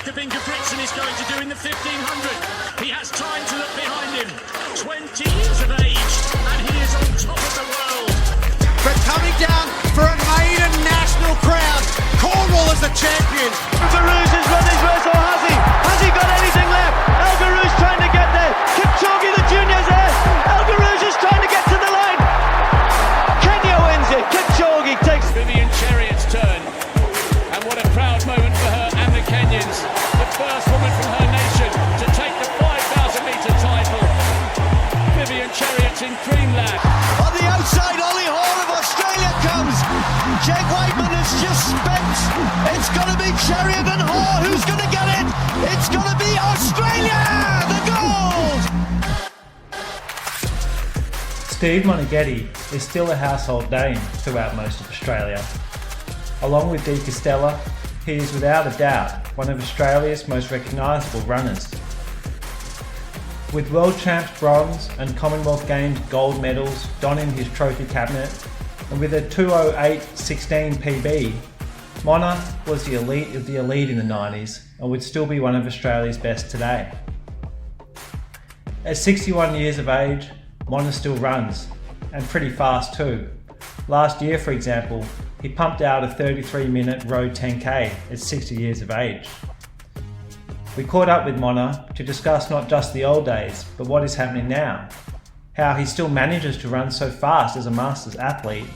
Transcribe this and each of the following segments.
Kelvin Kiptum is going to do in the 1500. He has time to look behind him. 20 years of age, and he is on top of the world. But coming down for a maiden national crown, Cornwall is the champion. Algarouge has run his race, or has he? Has he got anything left? Algarouge trying to get there. Kipchoge, the junior's there. Algarouge is trying to get to the line. Kenya wins it. Kipchoge takes Vivian Chariot's turn, and what a proud moment for her and the Kenyans. The first woman from her nation to take the 5,000 metre title. Vivian Chariot's in Dreamland. on the outside. Ollie Hall of Australia comes. Jake Whiteman has just spent. It's going to be Chariot and Hall. Who's going to get it? It's going to be Australia. The gold. Steve Moneghetti is still a household name throughout most of Australia. Along with Di Costella, he is without a doubt one of Australia's most recognisable runners. With World Champs bronze and Commonwealth Games gold medals donning his trophy cabinet, and with a 2:08.16 PB, Mona was the elite of the elite in the 90s and would still be one of Australia's best today. At 61 years of age, Mona still runs, and pretty fast too. Last year, for example, he pumped out a 33-minute road 10K at 60 years of age. We caught up with Mona to discuss not just the old days, but what is happening now, how he still manages to run so fast as a Masters athlete,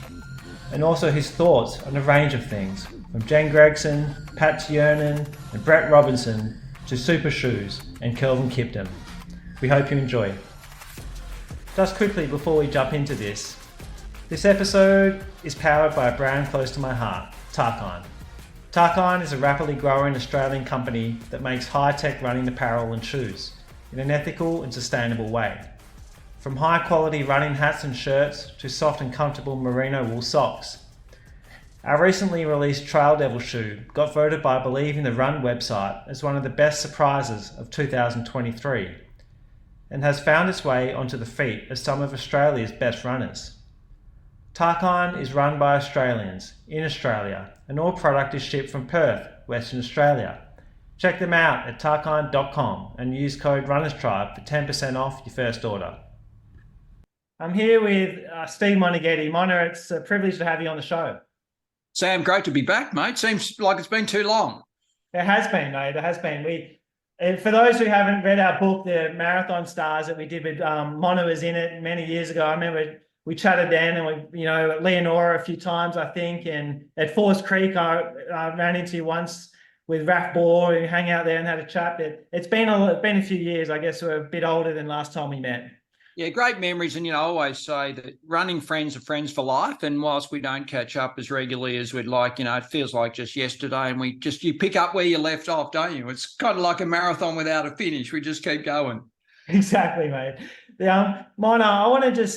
and also his thoughts on a range of things, from Gen Gregson, Tiernan and Brett Robinson to Super Shoes and Kelvin Kiptum. We hope you enjoy. Just quickly before we jump into this episode is powered by a brand close to my heart, Tiernan. Tiernan is a rapidly growing Australian company that makes high-tech running apparel and shoes in an ethical and sustainable way. From high-quality running hats and shirts to soft and comfortable merino wool socks. Our recently released Trail Devil shoe got voted by Believe in the Run website as one of the best surprises of 2023 and has found its way onto the feet of some of Australia's best runners. Tiernan is run by Australians in Australia, and all product is shipped from Perth, Western Australia. Check them out at tiernan.com and use code RunnersTribe for 10% off your first order. I'm here with Steve Moneghetti. Mona, it's a privilege to have you on the show. Sam, great to be back, mate. Seems like it's been too long. It has been, mate. It has been. For those who haven't read our book, The Marathon Stars, that we did with Mona was in it many years ago. I remember we chatted then, and we, at Leonora a few times, I think, and at Forest Creek, I ran into you once with Raf Bohr. We hung out there and had a chat. It's been a few years. I guess we're a bit older than last time we met. Yeah, great memories. And, I always say that running friends are friends for life. And whilst we don't catch up as regularly as we'd like, it feels like just yesterday. And you pick up where you left off, don't you? It's kind of like a marathon without a finish. We just keep going. Exactly, mate. Mona, I want to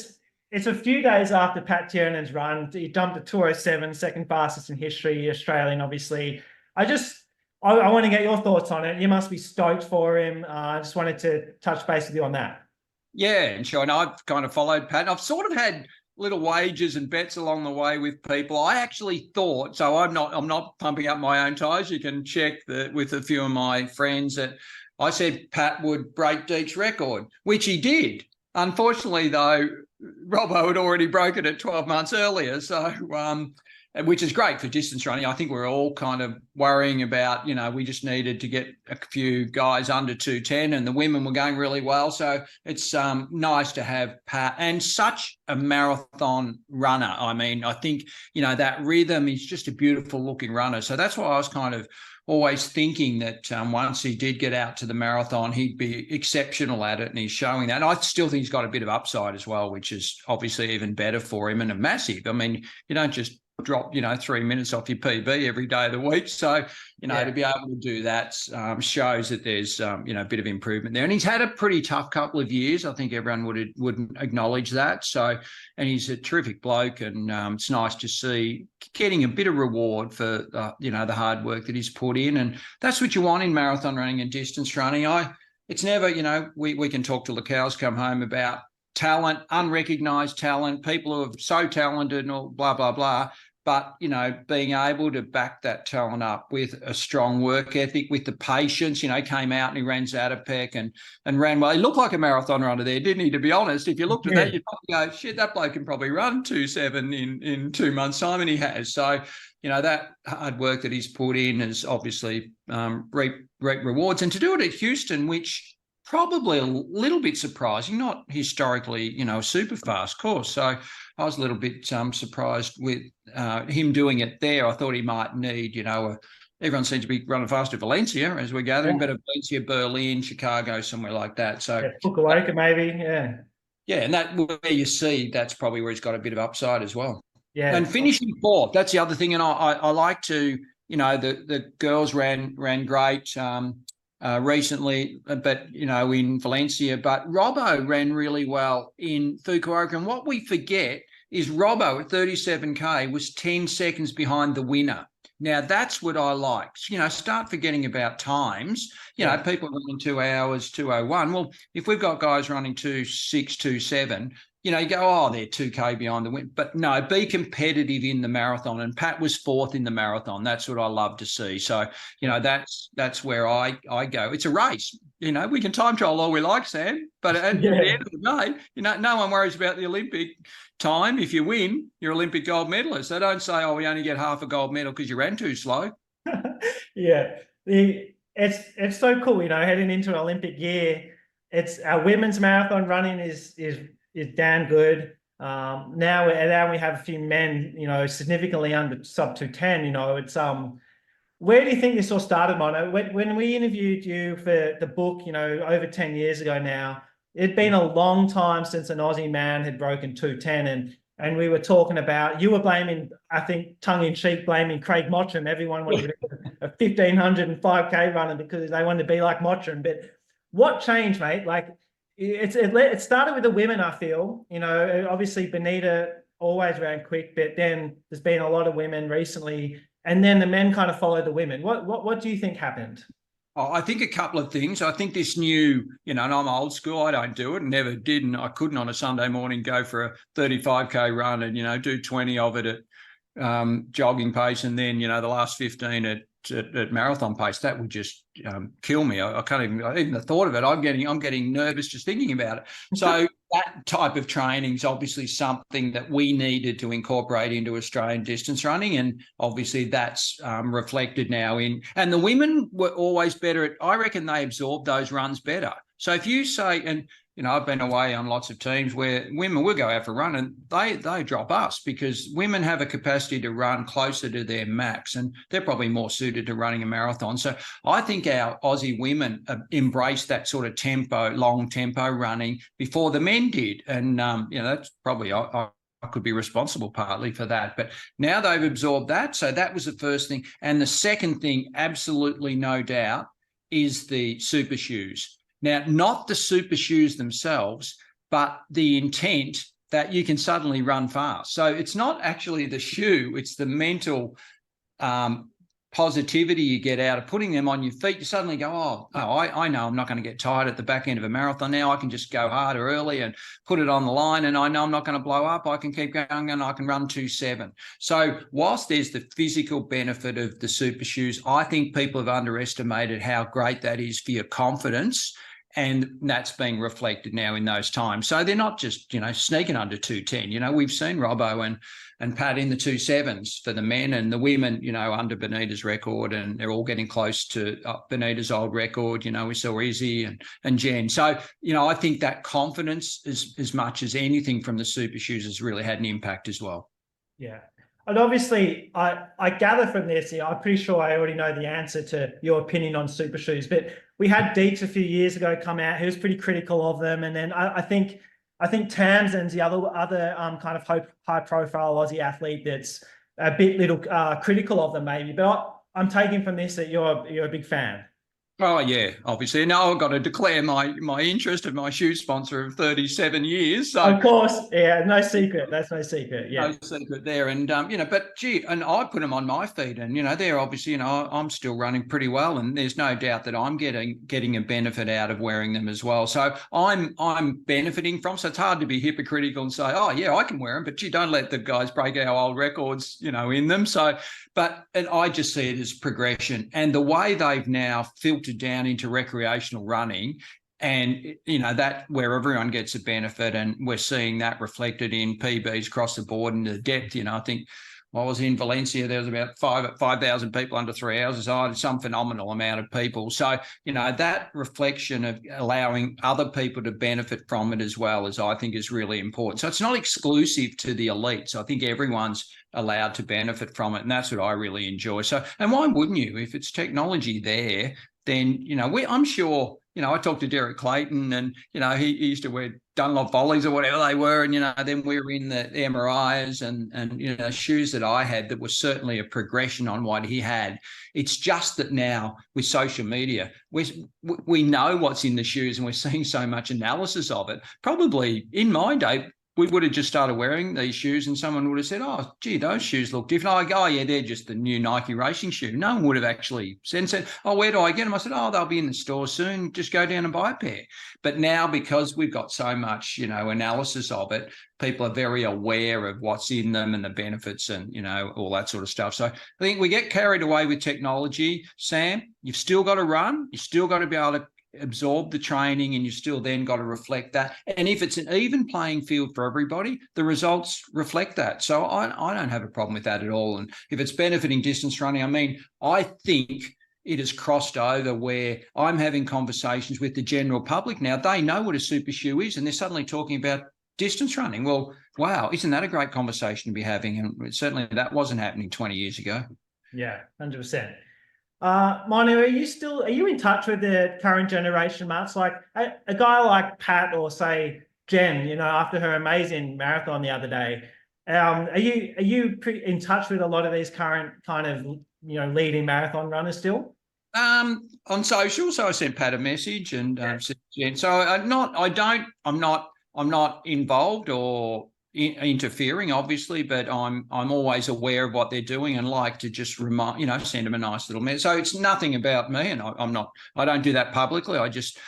it's a few days after Pat Tiernan's run. He dumped a 2:07, second fastest in history, Australian, obviously. I want to get your thoughts on it. You must be stoked for him. I just wanted to touch base with you on that. Yeah, and sure. And I've kind of followed Pat. I've sort of had little wagers and bets along the way with people. I actually thought, so I'm not pumping up my own tyres. You can check with a few of my friends that I said Pat would break Deke's record, which he did. Unfortunately, though, Robbo had already broken it 12 months earlier. So, which is great for distance running. I think we're all kind of worrying about, we just needed to get a few guys under 2:10 and the women were going really well. So it's nice to have Pat and such a marathon runner. I mean, I think, that rhythm is just a beautiful looking runner. So that's why I was kind of always thinking that once he did get out to the marathon, he'd be exceptional at it, and he's showing that. And I still think he's got a bit of upside as well, which is obviously even better for him and a massive. I mean, you don't just drop 3 minutes off your PB every day of the week, so to be able to do that shows that there's a bit of improvement there. And he's had a pretty tough couple of years. I think everyone would acknowledge that. So, and he's a terrific bloke, and it's nice to see getting a bit of reward for the hard work that he's put in. And that's what you want in marathon running and distance running. It's never, we can talk till the cows come home about talent, unrecognised talent, people who are so talented and all blah, blah, blah. But, being able to back that talent up with a strong work ethic, with the patience, came out and he ran Zatopek and ran well. He looked like a marathon runner there, didn't he, to be honest? If you looked at that, you'd probably go, shit, that bloke can probably run 2.7 in 2 months' time, and he has. So, that hard work that he's put in has obviously reaped rewards. And to do it at Houston, which probably a little bit surprising, not historically, a super fast course. So I was a little bit surprised with him doing it there. I thought he might need, everyone seems to be running fast at Valencia as we're gathering, but at Valencia, Berlin, Chicago, somewhere like that. So Fukuoka maybe, yeah. Yeah, and that where you see that's probably where he's got a bit of upside as well. Yeah. And finishing fourth, that's the other thing. And I like to, the girls ran great recently, but, in Valencia. But Robbo ran really well in Fukuoka. And what we forget is Robbo at 37K was 10 seconds behind the winner. Now, that's what I like. Start forgetting about times. People running 2 hours, 2:01. Well, if we've got guys running 2:06, 2:07, you go, oh, they're 2K behind the win. But no, be competitive in the marathon. And Pat was fourth in the marathon. That's what I love to see. So, that's where I go. It's a race. We can time trial all we like, Sam. But at the end of the day, no one worries about the Olympic time. If you win, you're Olympic gold medalist. They don't say, oh, we only get half a gold medal because you ran too slow. Yeah. It's so cool, heading into an Olympic year. It's our women's marathon running is damn good. Now we have a few men, significantly under sub 210. It's where do you think this all started, Mono? When we interviewed you for the book, over 10 years ago now, it'd been a long time since an Aussie man had broken 210, and we were talking about, you were blaming, I think, tongue-in-cheek, blaming Craig Mottram. Everyone wanted to be a 1,500 and 5K runner because they wanted to be like Mottram. But what changed, mate? Like, it started with the women, I feel. Obviously Benita always ran quick, but then there's been a lot of women recently, and then the men kind of followed the women. What do you think happened? Oh, I think a couple of things. I think this new, and I'm old school. I don't do it, and never did, and I couldn't on a Sunday morning go for a 35K run and, do 20 of it at jogging pace, and then, the last 15 at marathon pace. That would just kill me. I can't even the thought of it. I'm getting nervous just thinking about it. So that type of training is obviously something that we needed to incorporate into Australian distance running, and obviously that's reflected now in. And the women were always better at. I reckon they absorbed those runs better. So if you say, and I've been away on lots of teams where women will go out for a run and they drop us because women have a capacity to run closer to their max, and they're probably more suited to running a marathon. So I think our Aussie women embraced that sort of long tempo running before the men did. And, that's probably, I could be responsible partly for that. But now they've absorbed that. So that was the first thing. And the second thing, absolutely no doubt, is the super shoes. Now, not the super shoes themselves, but the intent that you can suddenly run fast. So it's not actually the shoe, it's the mental positivity you get out of putting them on your feet. You suddenly go, I know I'm not going to get tired at the back end of a marathon now. I can just go harder early and put it on the line, and I know I'm not going to blow up. I can keep going and I can run 2.7. So whilst there's the physical benefit of the super shoes, I think people have underestimated how great that is for your confidence. And that's being reflected now in those times. So they're not just, sneaking under 210. We've seen Robbo and Pat in the 2.7s for the men, and the women, under Benita's record, and they're all getting close to Benita's old record. We saw Izzy and Jen. So, I think that confidence, as much as anything from the super shoes, has really had an impact as well. Yeah. And obviously, I gather from this, I'm pretty sure I already know the answer to your opinion on super shoes, but we had Deeks a few years ago come out. He was pretty critical of them. And then I think Tamsin's the other kind of high-profile Aussie athlete that's a bit little critical of them maybe. But I'm taking from this that you're a big fan. Oh yeah, obviously. Now I've got to declare my interest in my shoe sponsor of 37 years. So Of course, yeah, no secret. That's no secret. Yeah. no secret there. And but gee, and I put them on my feet, and they're obviously, I'm still running pretty well, and there's no doubt that I'm getting a benefit out of wearing them as well. So I'm benefiting from. So it's hard to be hypocritical and say, oh yeah, I can wear them, but gee, don't let the guys break our old records, in them. So, and I just see it as progression, and the way they've now filtered down into recreational running. And, that where everyone gets a benefit, and we're seeing that reflected in PBs across the board and the depth. I think I was in Valencia, there was about 5,000 people under 3 hours. So some phenomenal amount of people. So, that reflection of allowing other people to benefit from it as well I think is really important. So it's not exclusive to the elites. I think everyone's allowed to benefit from it. And that's what I really enjoy. So, and why wouldn't you? If it's technology there, then, I'm sure, I talked to Derek Clayton, and, he used to wear Dunlop volleys or whatever they were. And, then we were in the MRIs and shoes that I had that were certainly a progression on what he had. It's just that now with social media, we know what's in the shoes, and we're seeing so much analysis of it. Probably in my day, we would have just started wearing these shoes and someone would have said, oh, gee, those shoes look different. I go, oh, yeah, they're just the new Nike racing shoe. No one would have actually said, oh, where do I get them? I said, oh, they'll be in the store soon. Just go down and buy a pair. But now, because we've got so much, analysis of it, people are very aware of what's in them and the benefits and, all that sort of stuff. So I think we get carried away with technology. Sam, you've still got to run. You've still got to be able to absorb the training, and you still then got to reflect that. And if it's an even playing field for everybody, the results reflect that. So I don't have a problem with that at all. And if it's benefiting distance running, I think it has crossed over where I'm having conversations with the general public now. They know what a super shoe is, and they're suddenly talking about distance running. Well, wow, isn't that a great conversation to be having? And certainly that wasn't happening 20 years ago. Yeah, 100%. Manu, are you in touch with the current generation, Mats? Like a guy like Pat, or say Jen, after her amazing marathon the other day, are you in touch with a lot of these current kind of leading marathon runners still? On social, so I sent Pat a message and said Jen. So I'm not involved or interfering, obviously, but I'm always aware of what they're doing and like to just send them a nice little message. So it's nothing about me, and I don't do that publicly. I just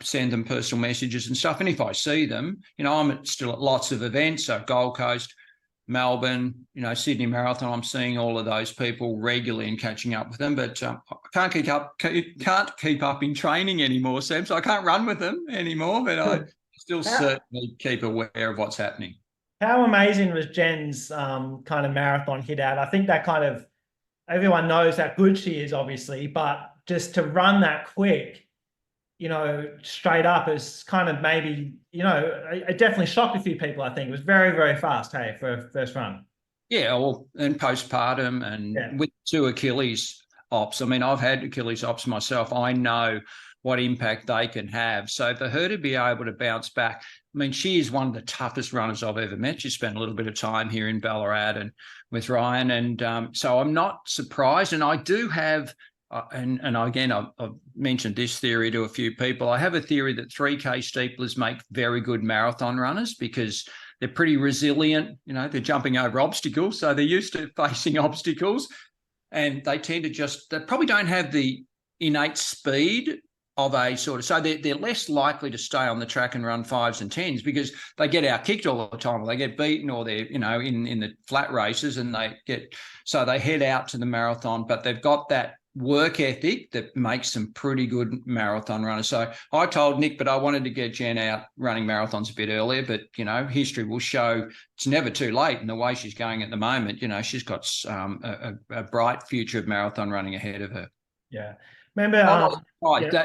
send them personal messages and stuff. And if I see them, I'm still at lots of events, so Gold Coast, Melbourne, Sydney Marathon. I'm seeing all of those people regularly and catching up with them, but I can't keep up in training anymore, Sam. So I can't run with them anymore, but I still certainly keep aware of what's happening. How amazing was Jen's kind of marathon hit out? I think that kind of everyone knows how good she is, obviously, but just to run that quick, straight up is kind of maybe, it definitely shocked a few people. I think it was very, very fast, hey, for a first run. Yeah, and postpartum and with 2 Achilles ops. I've had Achilles ops myself. I know what impact they can have. So for her to be able to bounce back, she is one of the toughest runners I've ever met. She spent a little bit of time here in Ballarat and with Ryan. And so I'm not surprised. And I do have, and again, I've mentioned this theory to a few people. I have a theory that 3K steeplers make very good marathon runners because they're pretty resilient. They're jumping over obstacles. So they're used to facing obstacles, and they tend to they probably don't have the innate speed of a sort of, so they're less likely to stay on the track and run 5s and 10s because they get out kicked all the time, or they get beaten, or they're, in the flat races, and so they head out to the marathon, but they've got that work ethic that makes them pretty good marathon runners. So I told Nick, but I wanted to get Jen out running marathons a bit earlier, but, history will show it's never too late. And the way she's going at the moment, she's got a bright future of marathon running ahead of her. Yeah. Remember,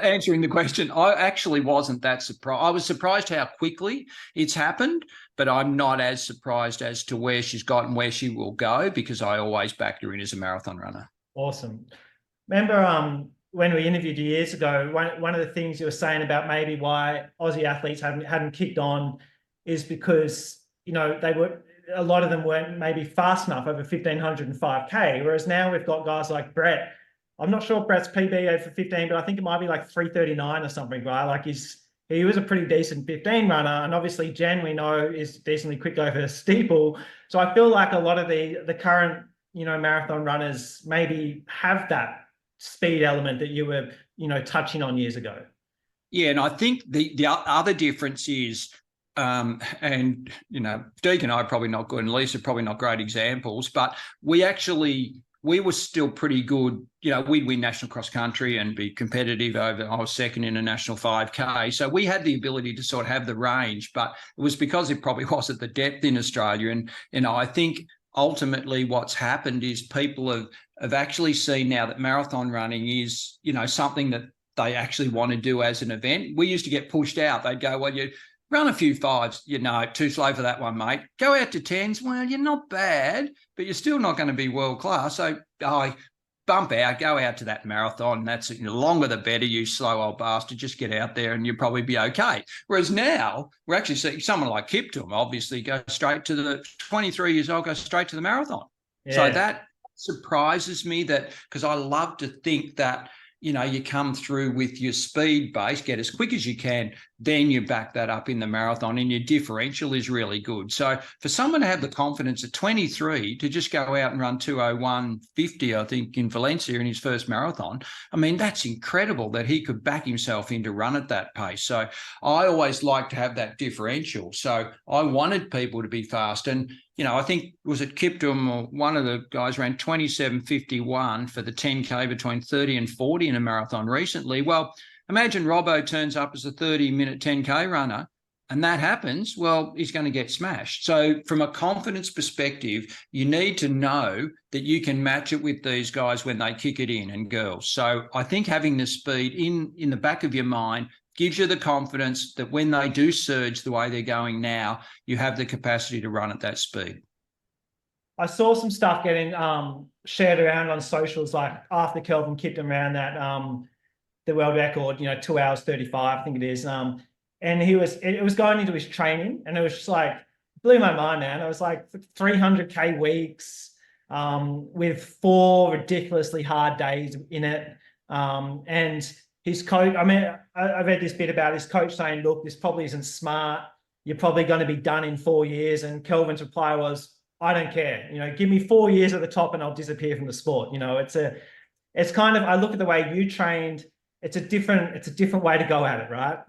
answering the question, I actually wasn't that surprised. I was surprised how quickly it's happened, but I'm not as surprised as to where she's got and where she will go, because I always backed her in as a marathon runner. Awesome. Remember when we interviewed you years ago, one of the things you were saying about maybe why Aussie athletes hadn't kicked on is because, a lot of them weren't maybe fast enough over 1,500 and 5K, whereas now we've got guys like Brett I'm not sure Brett's PB over 15, but I think it might be like 3:39 or something, right? Like he was a pretty decent 15 runner, and obviously Gen, we know, is decently quick over a steeple. So I feel like a lot of the current, marathon runners maybe have that speed element that you were, touching on years ago. Yeah, and I think the other difference is, and Deek and I are probably not good, and Lisa probably not great examples, but we were still pretty good. We'd win national cross country and be competitive over. I was second in a national 5K, so we had the ability to sort of have the range, but it was because it probably wasn't the depth in Australia. And I think ultimately what's happened is people have actually seen now that marathon running is something that they actually want to do as an event. We used to get pushed out. They'd go, well, you run a few 5s, too slow for that one, mate. Go out to 10s. Well, you're not bad, but you're still not going to be world class. So bump out, go out to that marathon. That's the longer the better, you slow old bastard. Just get out there and you'll probably be okay. Whereas now we're actually seeing someone like Kiptum obviously go straight to the 23 years old, go straight to the marathon. Yeah. So that surprises me, that because I love to think that you come through with your speed base, get as quick as you can, then you back that up in the marathon, and your differential is really good. So for someone to have the confidence at 23 to just go out and run 2:01:50, I think, in Valencia in his first marathon, I mean, that's incredible that he could back himself in to run at that pace. So I always like to have that differential. So I wanted people to be fast. And I think, was it Kiptum or one of the guys ran 27:51 for the 10K between 30 and 40 in a marathon recently. Well, imagine Robbo turns up as a 30-minute 10K runner and that happens. Well, he's going to get smashed. So from a confidence perspective, you need to know that you can match it with these guys when they kick it in, and girls. So I think having the speed in the back of your mind gives you the confidence that when they do surge the way they're going now, you have the capacity to run at that speed. I saw some stuff getting shared around on socials, like after Kelvin Kiptum ran that the world record, 2 hours 35, I think it is. And it was going into his training, and it was just like, blew my mind, man. It was like 300K weeks with 4 ridiculously hard days in it. And his coach, I read this bit about his coach saying, look, this probably isn't smart. You're probably going to be done in 4 years. And Kelvin's reply was, I don't care. Give me 4 years at the top and I'll disappear from the sport. It's kind of, I look at the way you trained, it's a different way to go at it, right?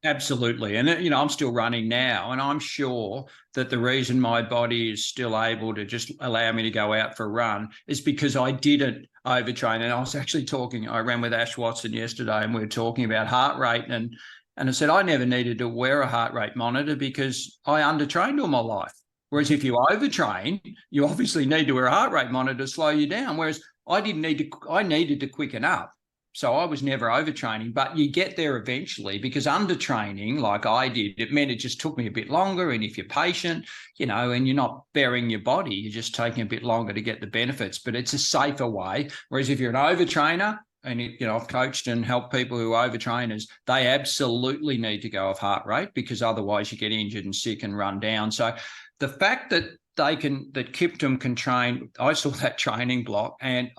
Absolutely. And, I'm still running now, and I'm sure that the reason my body is still able to just allow me to go out for a run is because I didn't overtrain. And I was actually I ran with Ash Watson yesterday, and we were talking about heart rate, and I said I never needed to wear a heart rate monitor because I undertrained all my life. Whereas if you overtrain, you obviously need to wear a heart rate monitor to slow you down. Whereas I needed to quicken up. So I was never overtraining, but you get there eventually, because undertraining, like I did, it meant it just took me a bit longer. And if you're patient, and you're not burying your body, you're just taking a bit longer to get the benefits, but it's a safer way. Whereas if you're an overtrainer, and I've coached and helped people who are overtrainers, they absolutely need to go off heart rate, because otherwise you get injured and sick and run down. So the fact that Kiptum can train, I saw that training block, and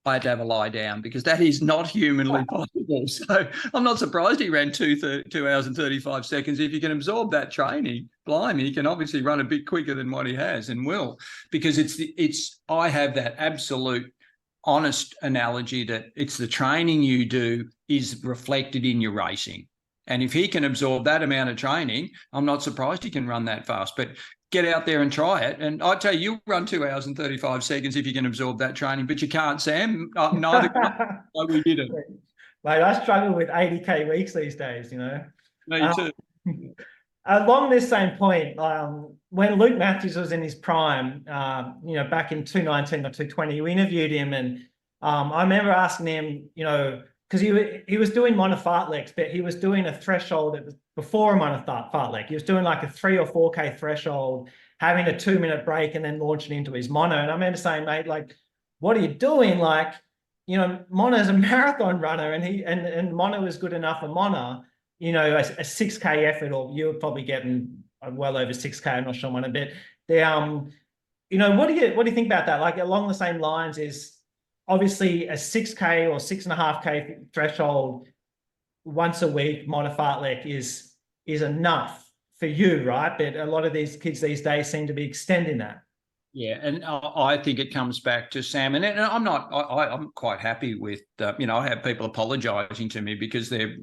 I had to have a lie down, because that is not humanly possible. So I'm not surprised he ran 2 hours and 35 seconds. If you can absorb that training, blimey, he can obviously run a bit quicker than what he has, and will, because I have that absolute honest analogy that it's the training you do is reflected in your racing. And if he can absorb that amount of training, I'm not surprised he can run that fast. But get out there and try it. And I'd tell you, you'll run 2 hours and 35 seconds if you can absorb that training, but you can't, Sam. Neither can I. We didn't. Mate, I struggle with 80K weeks these days, Me too. Along this same point, when Luke Matthews was in his prime, back in 2019 or 2020, we interviewed him, and I remember asking him, because he was doing mono fartleks, but he was doing a threshold that was before a mono fartlek. He was doing like a 3 or 4K threshold, having a 2-minute break, and then launching into his mono. And I remember saying, mate, like, what are you doing? Like, Mono is a marathon runner, and Mono is good enough for Mono. A 6K effort, or you're probably getting well over 6K. I'm not sure on a bit. What do you think about that? Like, along the same lines, is obviously a 6K or 6.5K threshold once a week monofartlek is enough for you, right? But a lot of these kids these days seem to be extending that. Yeah, and I think it comes back to Sam, and I'm quite happy with I have people apologising to me because they're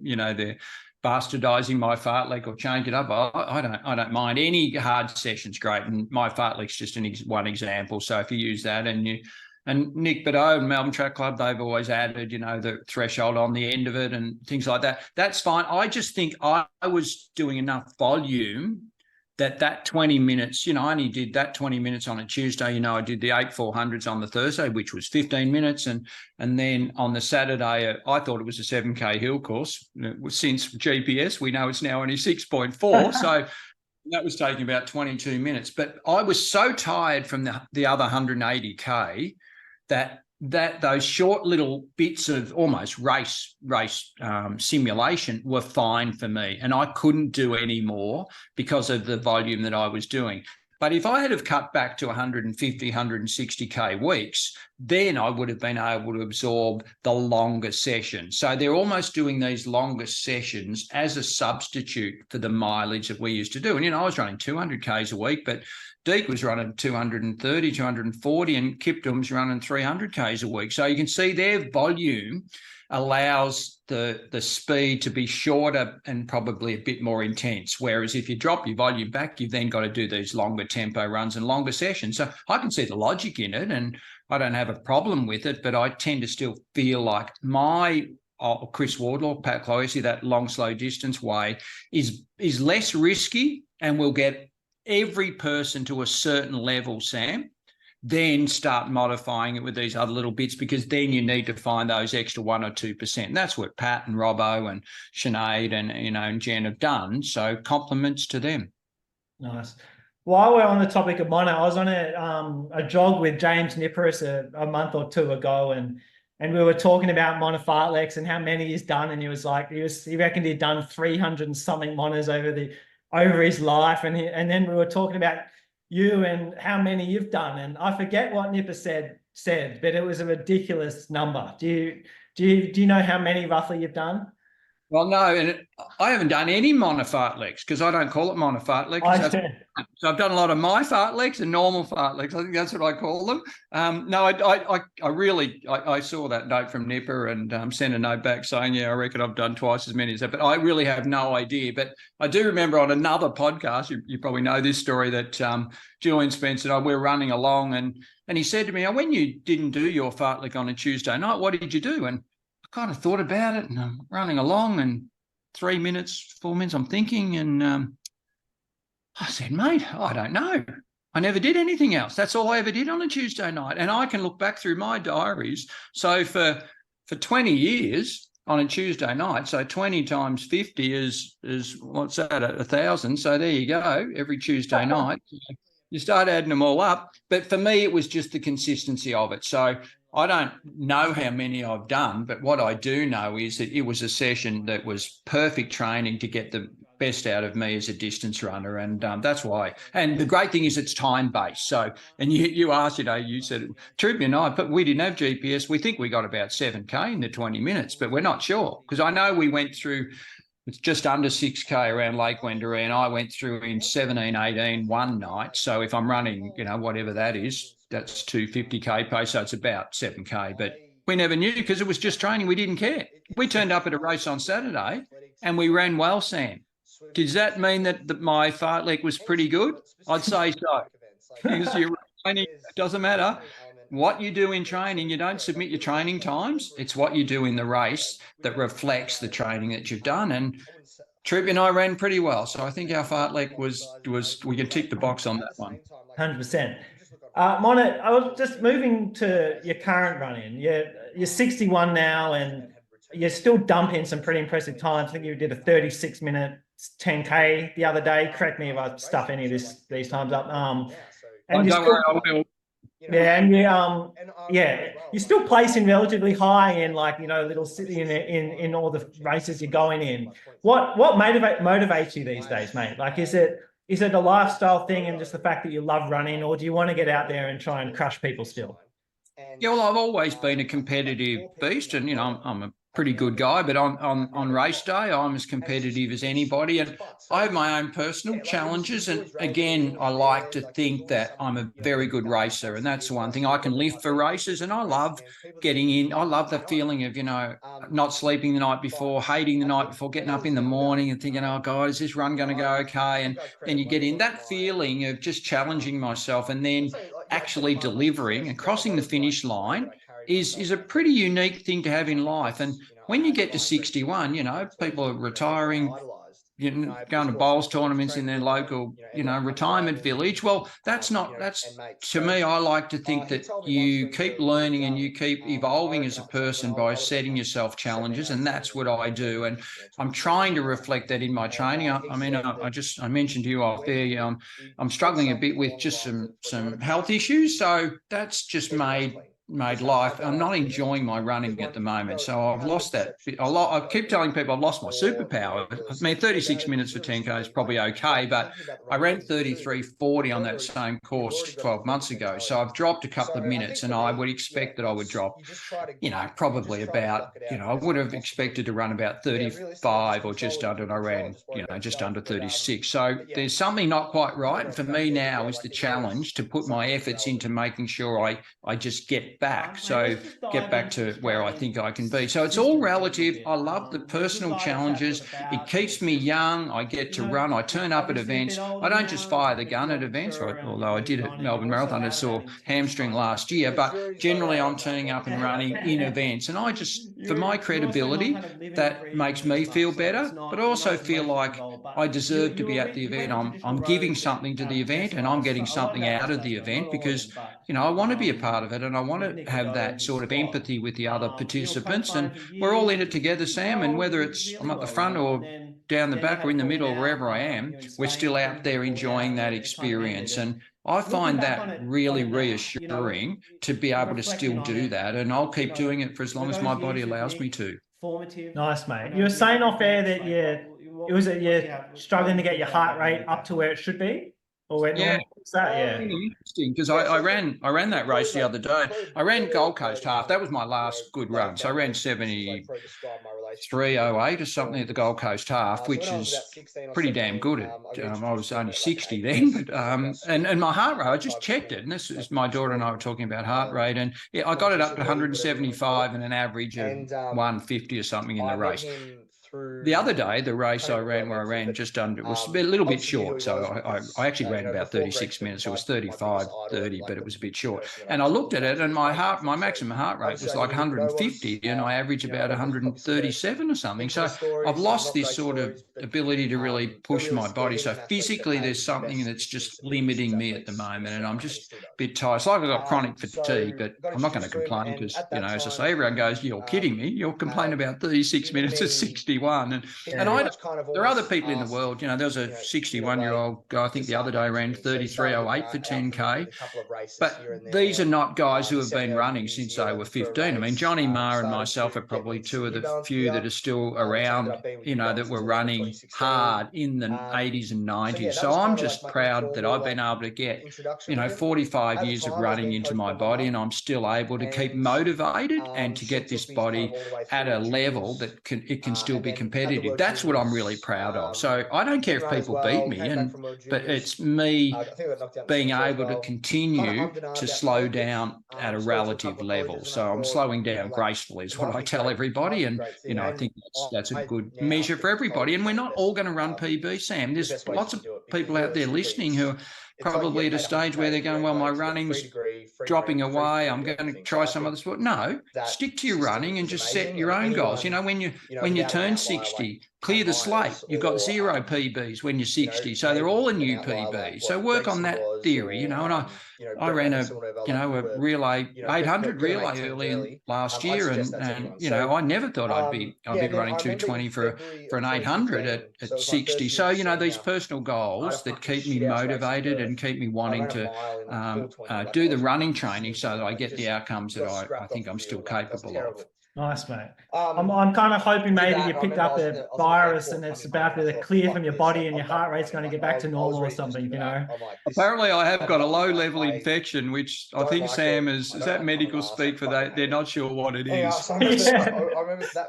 bastardising my fartlek or change it up. I don't mind. Any hard session's great, and my fartlek's just one example. So if you use that, and Nick Badeau and Melbourne Track Club, they've always added the threshold on the end of it and things like that. That's fine. I just think I was doing enough volume that 20 minutes, I only did that 20 minutes on a Tuesday. I did the 8/400s on the Thursday, which was 15 minutes. And then on the Saturday, I thought it was a 7K hill course. Since GPS, we know it's now only 6.4. So that was taking about 22 minutes. But I was so tired from the other 180K that those short little bits of almost race simulation were fine for me, and I couldn't do any more because of the volume that I was doing. But if I had have cut back to 150, 160K weeks, then I would have been able to absorb the longer sessions. So they're almost doing these longer sessions as a substitute for the mileage that we used to do. And, I was running 200Ks a week, but Deek was running 230, 240, and Kiptum's running 300Ks a week. So you can see their volume allows the speed to be shorter and probably a bit more intense. Whereas if you drop your volume back, you've then got to do these longer tempo runs and longer sessions. So I can see the logic in it, and I don't have a problem with it, but I tend to still feel like my Chris Wardlaw, Pat Cloyce, that long, slow distance way is less risky and will get every person to a certain level, Sam, then start modifying it with these other little bits, because then you need to find those extra 1 or 2%. And that's what Pat and Robbo and Sinead and Jen have done. So compliments to them. Nice. While we're on the topic of mono, I was on a jog with James Nippers a month or two ago, and we were talking about monofartleks and how many he's done, and he was like, he reckoned he'd done 300 and something monos over his life, and then we were talking about you and how many you've done, and I forget what Nipper said, but it was a ridiculous number. Do you know how many roughly you've done? Well, no, and I haven't done any monofartleks because I don't call it monofartlek. So I've done a lot of my fartleks and normal fartleks. I think that's what I call them. No, I saw that note from Nipper and sent a note back saying, I reckon I've done twice as many as that. But I really have no idea. But I do remember on another podcast, you probably know this story, that Julian Spence and I were running along, and he said to me, when you didn't do your fartlek on a Tuesday night, what did you do? And kind of thought about it, and I'm running along, and 3 minutes, 4 minutes, I'm thinking, and I said, mate, I don't know. I never did anything else. That's all I ever did on a Tuesday night. And I can look back through my diaries. So for 20 years on a Tuesday night, so 20 times 50 is what's that, 1,000. So there you go, every Tuesday night. You start adding them all up. But for me, it was just the consistency of it. So I don't know how many I've done, but what I do know is that it was a session that was perfect training to get the best out of me as a distance runner, and that's why. And the great thing is it's time-based. So, and you asked, you said, Troopy and I, but we didn't have GPS. We think we got about 7K in the 20 minutes, but we're not sure, because I know we went through it's just under 6K around Lake Wendouree, and I went through in 17, 18 one night. So if I'm running, whatever that is, that's 250K pace, so it's about 7K. But we never knew because it was just training. We didn't care. We turned up at a race on Saturday and we ran well, Sam. Does that mean that my fartlek was pretty good? I'd say so. Because you're training, it doesn't matter what you do in training. You don't submit your training times. It's what you do in the race that reflects the training that you've done. And Troopy and I ran pretty well. So I think our fartlek was we can tick the box on that one. 100%. Mono, I was just moving to your current running. You're 61 now, and you're still dumping some pretty impressive times. I think you did a 36-minute 10K the other day. Correct me if I stuff any of these times up. And don't worry, I will. Yeah, and you're still placing relatively high in little city in all the races you're going in. What motivates you these days, mate? Is it a lifestyle thing and just the fact that you love running, or do you want to get out there and try and crush people still? Yeah, well, I've always been a competitive beast, and I'm a pretty good guy, but on race day, I'm as competitive as anybody, and I have my own personal challenges. And again, I like to think that I'm a very good racer, and that's the one thing I can live for races. And I love getting in. I love the feeling of not sleeping the night before, hating the night before, getting up in the morning and thinking, oh God, is this run going to go okay? And then you get in that feeling of just challenging myself, and then actually delivering and crossing the finish line is a pretty unique thing to have in life. And when you get to 61, people are retiring, going to bowls tournaments in their local, retirement village. Well, that's to me, I like to think that you keep learning and you keep evolving as a person by setting yourself challenges. And that's what I do. And I'm trying to reflect that in my training. I mentioned to you off there, I'm struggling a bit with just some health issues. So that's just made life. I'm not enjoying my running at the moment, so I've lost that. I keep telling people I've lost my superpower. I mean, 36 minutes for 10K is probably okay, but I ran 33:40 on that same course 12 months ago, so I've dropped a couple of minutes, and I would expect that I would drop, probably about, I would have expected to run about 35 or just under, and I ran, just under 36. So there's something not quite right. And for me now is the challenge to put my efforts into making sure I just get back to where I think I can be. So it's all relative. I love the personal challenges. It keeps me young. I get to run. I turn up at events. I don't just fire the gun at events, although I did at Melbourne Marathon. I saw hamstring last year, but generally I'm turning up and running in events. And I just, for my credibility, that makes me feel better, but I also feel like I deserve to be at the event. I'm giving something to the event, and I'm getting something out of the event because, I want to be a part of it, and I want to have that sort of empathy with the other participants. And we're all in it together, Sam, and whether it's I'm at the front or down the back or in the middle or wherever I am, we're still out there enjoying that experience. And I find that really reassuring to be able to still do that, and I'll keep doing it for as long as my body allows me to. Nice, mate. You were saying off air that you're struggling to get your heart rate up to where it should be. What's that? Yeah. Interesting, because I ran that race the other day. I ran Gold Coast half. That was my last good run. So I ran 73:08 or something at the Gold Coast half, which is pretty damn good. I was only 60 then, but, and my heart rate, I just checked it, and this is my daughter and I were talking about heart rate, and I got it up to 175 and an average of 150 or something in the race. The other day, the race I ran just under, was a little bit short. So I actually ran about 36 minutes. It was 35:30, but it was a bit short. And I looked at it, and my maximum heart rate was like 150, and I average about 137 or something. So I've lost this sort of ability to really push my body. So physically, there's something that's just limiting me at the moment, and I'm just a bit tired. It's like I've got chronic fatigue, but I'm not going to complain because, as I say, everyone goes, "You're kidding me. You'll complain about 36 minutes at 61. And there are other people in the world. There was a 61-year-old guy, I think the other day, ran 33:08 for 10K. But these are not guys who have been running since they were 15. I mean, Johnny Marr and myself are probably two of the few that are still around, that were running hard in the 80s and 90s. So I'm just proud that I've been able to get, 45 years of running into my body, and I'm still able to keep motivated and to get this body at a level that it can still be competitive. That's what I'm really proud of. So I don't care if people beat me, but it's me being able to continue to slow down at a relative level. So I'm slowing down gracefully is what I tell everybody. And, I think that's a good measure for everybody. And we're not all going to run PB, Sam. There's lots of people out there listening who are probably at a stage where they're going, well, my running's dropping away, I'm going to try some other sport. No, stick to your running and just set your own goals. When you turn 60, clear the slate. You've got 0 PBs when you're 60, so they're all a new PB. So work on that theory, and I ran a relay 800 relay early in last year, and I never thought I'd be running 220 for an 800 at 60. So these personal goals that keep me motivated and keep me wanting to do the running training so that I get the outcomes that I think I'm still capable of. Nice, mate. I'm kind of hoping maybe you picked up the virus and it's about to clear from your body and your heart rate's going to get back to normal or something, you know? Apparently, I have got a low-level infection, which I think Sam is that medical speak for that? They're not sure what it is.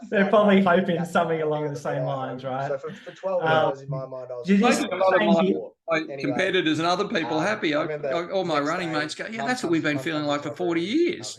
They're probably hoping something along the same lines, right? So for 12 hours in my mind, I was Making a lot of my competitors and other people happy. All my running mates go, yeah, that's what we've been feeling like for 40 years.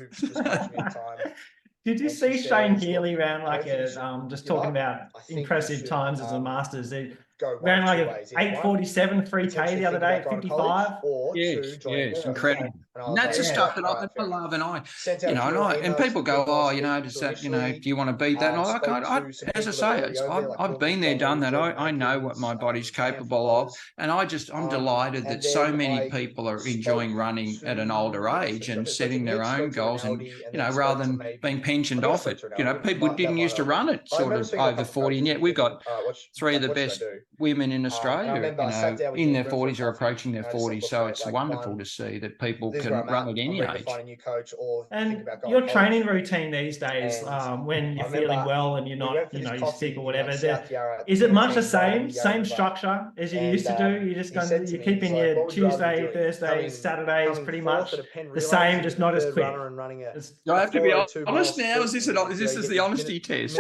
Did you see Shane Healy ran like a just talking about impressive times as a Masters? He ran like a 8:47 3K the other day at 55. Yes, incredible. And that's the stuff that I love, and people go, oh, does that, do you want to beat that? And as I say, I've been there, done that. I know what my body's capable of, and I'm delighted that so many people are enjoying running at an older age and setting their own goals, and rather than being pensioned off it. People didn't used to run it sort of over 40, and yet we've got three of the best women in Australia, in their 40s or approaching their 40s. So it's wonderful to see that people can run at any age. And your training routine these days, when you're feeling well and you're not, you're sick or whatever, is it much the same structure as you used to do? You're keeping your Tuesday, Thursday, Saturdays pretty much the same, just not as quick. Do I have to be honest now? Is this the honesty test?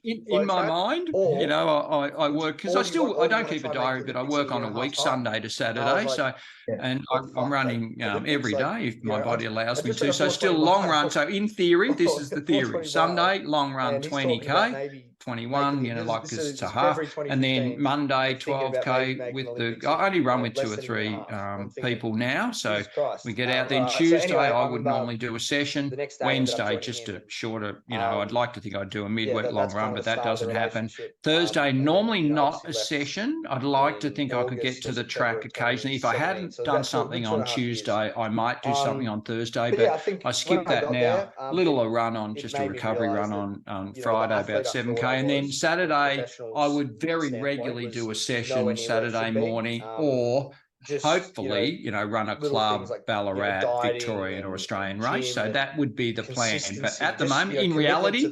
In my mind, I work because I don't keep a diary, but I work on a week, Sunday to Saturday. So, and I'm running every day if my body allows me to. So still long run. So in theory, this is the theory. Sunday, long run 20K. 21, because it's a half, and then Monday 12K with I only run with 2 or 3 people now, so we get out. Then Tuesday I would normally do a session. Wednesday just a shorter, I'd like to think I'd do a midweek long run, but that doesn't happen. Thursday normally not a session. I'd like to think I could get to the track occasionally. If I hadn't done something on Tuesday, I might do something on Thursday, but I skip that now. A run on, just a recovery run on Friday, about 7K. And then Saturday, I would very regularly do a session Saturday morning, or hopefully, run a club, Ballarat, Victorian or Australian race. So that would be the plan. But at the moment, in reality,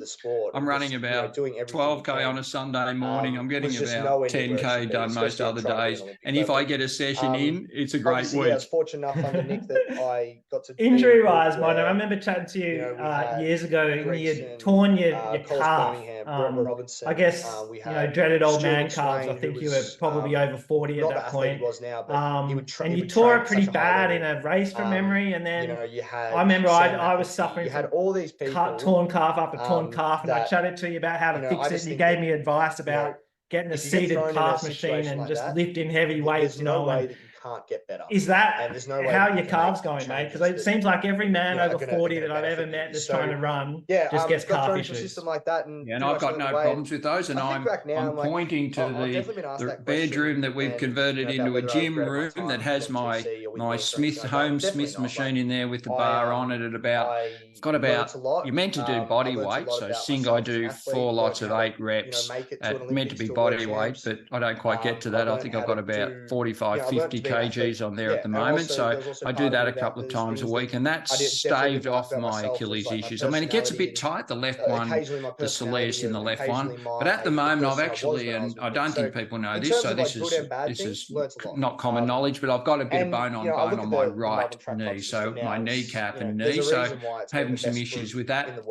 I'm running about 12K on a Sunday morning. I'm getting about 10K done most other days. And if I get a session in, it's a great week. I was fortunate enough under Nick that I got to injury-wise, Mono, I remember chatting to you years ago when you had torn your calf. I guess, dreaded old man calves. I think you were probably over 40 at that point. And you tore it pretty bad in a race from memory, and then I remember I was suffering. You had all these people, torn calf after torn calf, and I chatted to you about how to fix it, and you gave me advice about getting a seated calf machine and just lifting heavy weights. Can't get better. Is that how your calves going, mate? Because it seems like every man over 40 that I've ever met that's trying to run just gets calf issues. System like that, and I've got no problems with those. And I'm pointing to the bedroom that we've converted into a gym room that has my Smith machine in there with the bar on it at about. I've got about. You're meant to do body weight, so I do 4 lots of 8 reps. Meant to be body weight, but I don't quite get to that. I think I've got about 45, 50 kgs on there at the moment, so I do that a couple of times a week, and that's staved off my Achilles issues. I mean, it gets a bit tight, the left one, the soleus in the left one, but at the moment I've actually, and I don't think people know this, so this is not common knowledge, but I've got a bit of bone on my right knee, so my kneecap and knee, so having some issues with that.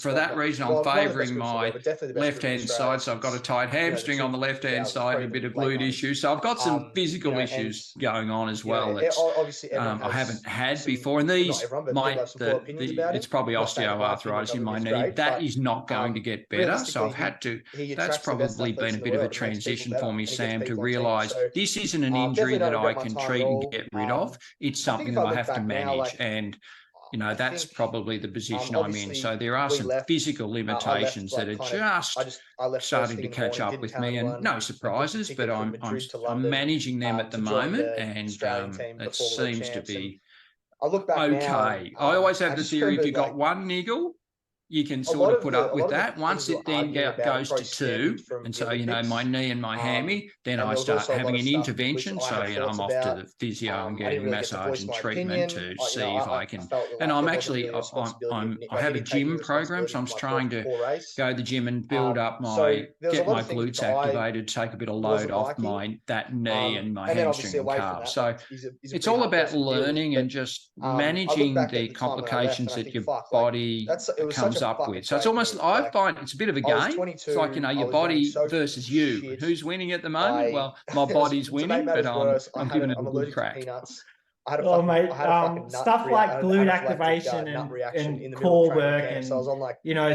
For that reason, I'm favouring my left-hand side, so I've got a tight hamstring on the left-hand side, a bit of glute issues, so I've got some physical issues going on as well that I haven't had before, and these it's probably osteoarthritis in my knee that is not going to get better, so I've had to. That's probably been a bit of a transition for me, Sam, to realise this isn't an injury that I can treat and get rid of. It's something that I have to manage, and that's probably the position I'm in. So there are some physical limitations that are just starting to catch up with me, and no surprises, but I'm managing them at the moment, and it seems to be okay. I always have the theory, if you've got one niggle, you can sort of put up with that. Once it then goes to 2, and so, my knee and my hammy, then I start having an intervention. So, I'm off to the physio and getting massage and treatment to see if I can. And I'm actually, I have a gym program, so I'm trying to go to the gym and build up get my glutes activated, take a bit of load off that knee and my hamstring and calf. So it's all about learning and just managing the complications that your body comes up with. So it's almost, I find it's a bit of a game. It's like, your body versus you. Who's winning at the moment? Well, my body's winning, but I'm giving it a good crack. Stuff like glute activation and core work and,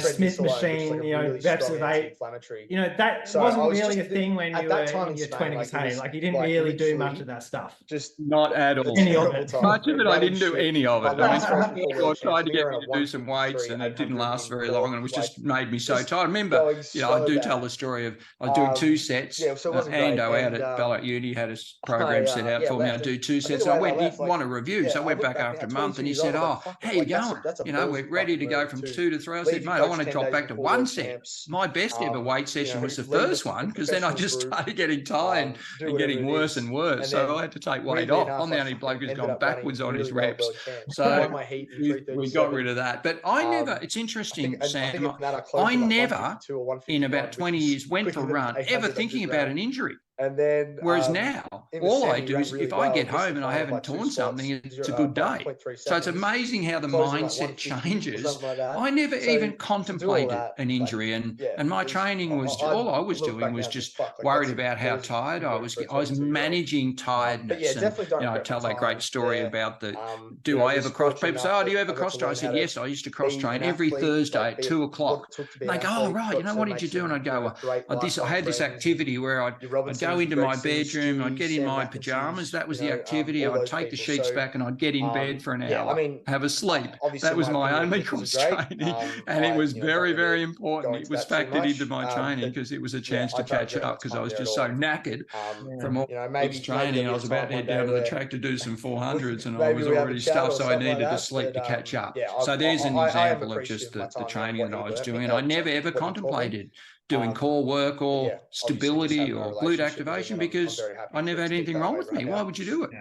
Smith machine, reps of 8, that wasn't really a thing when you were in your 20s, hey? Like, you didn't really do much of that stuff. Just not at all. Any of it. Much of it, I didn't do any of it. I tried to get me to do some weights, and it didn't last very long, and it was just made me so tired. I remember, I do tell the story of I was doing 2 sets. Ando out at Ballarat Uni had a program set out for me. I do 2 sets. I went, want a review. So I went back after a month and he said, how you going? We're ready to go from 2 to 3. I said, mate, I want to drop back to 1 set. My best ever weight session was the first one, because then I just started getting tired and getting worse and worse. So I had to take weight off. I'm the only bloke who's gone backwards on his reps. So we got rid of that. But I never, it's interesting, Sam, I never in about 20 years went for a run ever thinking about an injury. Whereas now, all I do is if I get home and I haven't torn something, it's a good day. So it's amazing how the mindset changes. I never even contemplated an injury, and my training was, all I was doing was just worried about how tired I was. I was managing tiredness. And, I tell that great story about do I ever cross? People say, do you ever cross train? I said, yes, I used to cross train every Thursday at 2 o'clock. And they go, right, what did you do? And I'd go, I had this activity where I'd go into my bedroom, I'd get in my pajamas. That was the activity. I'd take the sheets back and I'd get in bed for an hour, have a sleep. That was my only cross training, and it was very, very important. It was factored into my training because it was a chance to catch up, because I was just so knackered from all this training. I was about to head down to the track to do some 400s, and I was already stuffed, so I needed to sleep to catch up. So there's an example of just the training that I was doing, and I never ever contemplated doing core work or stability or glute activation, because I never had anything wrong with me. Why would you do it?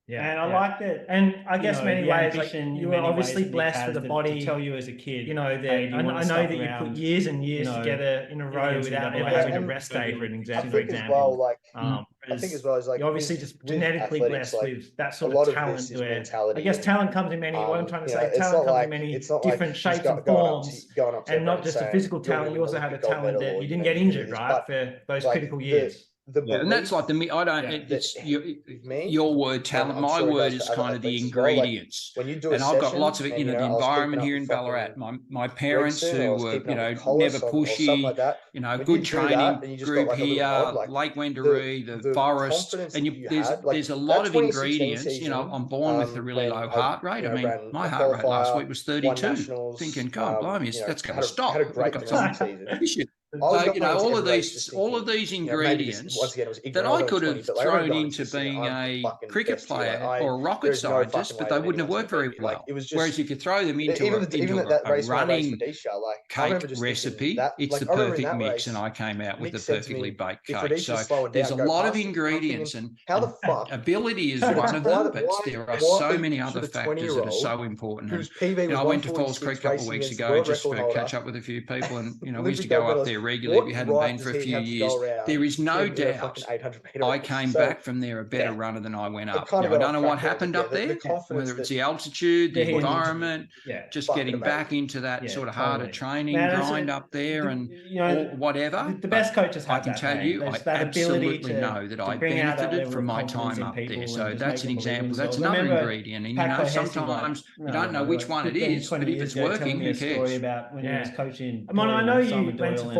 Yeah, and I liked it. And I guess many ways, like, you were obviously blessed with a body to tell you as a kid. I know that you put years and years together in a row without ever having a rest day, for example. I think as well as, like, you're obviously just genetically blessed with that sort of talent. Where I guess talent comes in many. What I'm trying to say, talent comes in many different shapes and forms, and not just a physical talent. You also have a talent that you didn't get injured, right, for those critical years. And that's like it's your word talent. My word is kind of the ingredients. And I've got lots of it, the environment here in Ballarat. My parents who were, never pushy, good training group here, Lake Wendouree, the forest. And there's a lot of ingredients. I'm born with a really low heart rate. I mean, my heart rate last week was 32. Thinking, God, blimey, that's going to stop. I've got some issue. All of these ingredients that I could have thrown into being a cricket player or a rocket scientist, but they wouldn't have worked very well. Whereas if you throw them into a running cake recipe, it's the perfect mix, and I came out with the perfectly baked cake. So there's a lot of ingredients, and ability is one of them, but there are so many other factors that are so important. And, I went to Falls Creek a couple of weeks ago just to catch up with a few people, and we used to go up there regularly. We hadn't been for a few years. There is no doubt I came back from there a better runner than I went up. I don't know what happened up there, whether it's the altitude, the environment, just getting back into that sort of harder training grind up there, and whatever. The best coaches have I can tell you, I absolutely know that I benefited from my time up there. So that's an example. That's another ingredient. And sometimes you don't know which one it is, but if it's working, who cares? About when he was coaching. I know you went to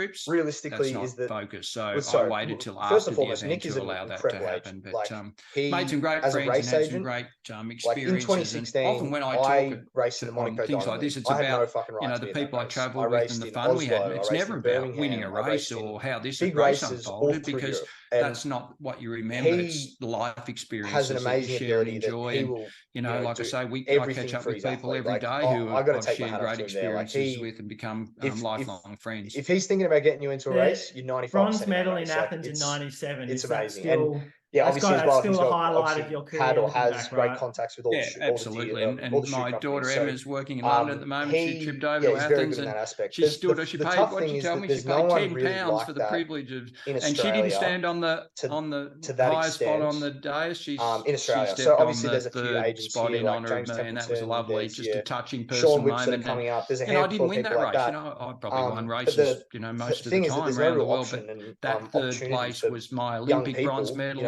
trips. realistically That's is not that focus. So well, sorry, I waited till first after and the foremost, event Nick is to an allow that to incredible happen. agent. But Like, he, made some great as a friends and race had some agent, great like in experiences. 2016, And often when I talk raced in the Monaco on things Diamond like this, League. it's I had no about fucking right the to be in that people I race. travelled I with raced and the in fun we had. Oslo, I It's raced never in about winning Birmingham, a I race raced in or how this big race races all unfolded, through because Europe. And that's not what you remember. he It's the life has experiences an that you amazing share and ability that enjoy. he And will, like I do say, I everything catch up for with his people athlete. every Like, day who I got to I've take my shared hat off great to him there. Like, experiences with and become lifelong friends. If he's thinking about getting you into a The race, you're 95% bronze in that medal race. in Like, Athens in '97. It's Is that amazing. still? And yeah, obviously as that's well, still he's a got highlight of obviously your career. had or looking has back, great right? contacts with all Yeah, absolutely. all And the shoe my companies. daughter So, Emma's working in London at the moment. She he, tripped over yeah, to he's very Athens good in and that aspect. she The stood. She paid. tough What thing she is tell that me? She there's paid no one £10 really for like the that privilege of, in and she didn't Australia stand on to the that highest spot extent, on the dais. She in Australia. stepped So on obviously the there's a few third agents spot here, in like honour of James me, and that was Templeton, lovely. there's Just a your touching Sean personal Whips that are moment. coming up. There's a And I handful didn't of win people that like race. that. I probably won But races, the most of the thing is that time there's no around the real world. option But and that third opportunity place for was my young Olympic people, bronze medal,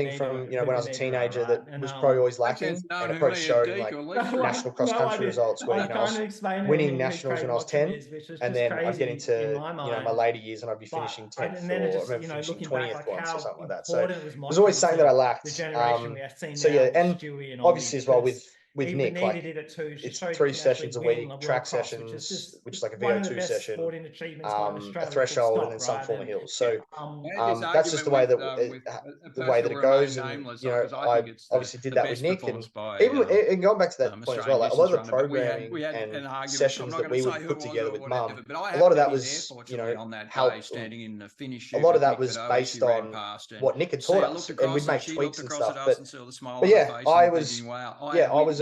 thing from, you know, when I was a teenager that was probably always lacking, and it probably showed in like national cross country results where, you know, I was winning nationals when I was 10, and then I'd get into, you know, my later years and I'd be finishing 10th, or I remember finishing 20th once or something like that. So there's always something that I lacked. So yeah, and obviously as well with Nick, like it's 3 sessions a week, track sessions, which is like a VO2 session, a threshold, and then some form of hills. So that's just the way that it goes. And you know, I obviously did that with Nick, and even and going back to that point as well, like a lot of the programming and sessions that we would put together with Mum, a lot of that was, you know, helped. A lot of that was based on what Nick had taught us, and we'd make tweaks and stuff. But yeah, I was